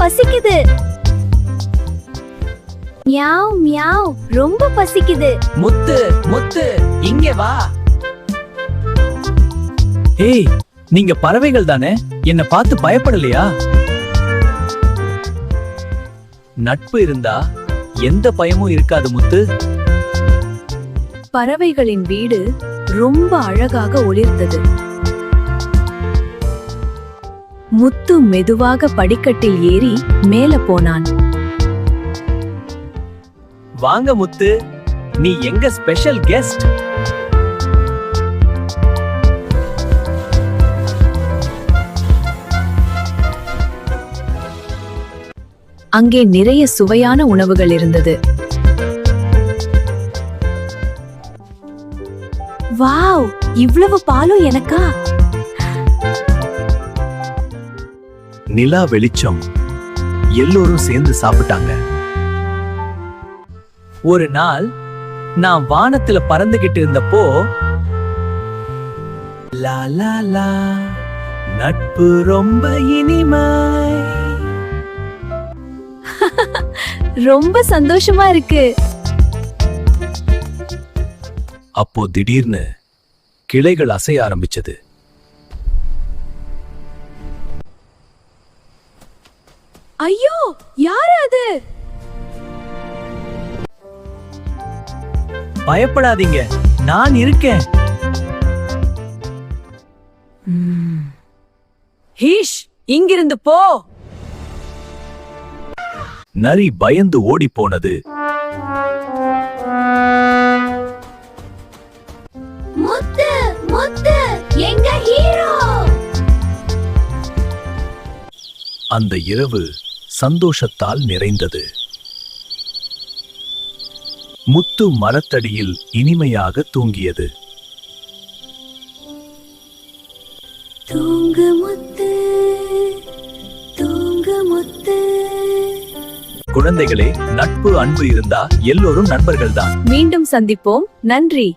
பசிக்குது. Meow meow, ரொம்ப பசிக்குது. முத்து முத்து, இங்கே வா. ஏய், நீங்க பறவைகள் தானே? என்ன பார்த்து பயப்படலையா? நட்பு இருந்தா எந்த பயமும் இருக்காது முத்து. பறவைகளின் வீடு ரொம்ப அழகாக ஒளிர்ந்தது. முத்து மெதுவாக படிக்கட்டில் ஏறி மேல போனான். வாங்க முத்து, நீ எங்க ஸ்பெஷல் கெஸ்ட். அங்கே நிறைய சுவையான உணவுகள் இருந்தது. வாவ், இவ்வளவு பாலும் எனக்கா? நிலா வெளிச்சம், எல்லோரும் சேர்ந்து சாப்பிட்டாங்க. ஒரு நாள் நான் வானத்துல பறந்துகிட்டு இருந்தப்போ, லா லா லா, நட்பு ரொம்ப இனிமை. ரொம்ப சந்தோஷமா இருக்கு. அப்போ திடீர்னு கிளைகள் அசைய ஆரம்பிச்சது. ஐயோ, யாரு அது? பயப்படாதீங்க, நான் இருக்கேன். ஹீஷ், இங்கிருந்து போ. நரி பயந்து ஓடி போனது. முத்து முத்து, எங்க ஹீரோ. அந்த இரவு சந்தோஷத்தால் நிறைந்தது. முத்து மரத்தடியில் இனிமையாக தூங்கியது. தூங்கு முத்து, தூங்கு முத்து. குழந்தைகளே, நட்பு அன்பு இருந்தா எல்லோரும் நண்பர்கள்தான். மீண்டும் சந்திப்போம். நன்றி.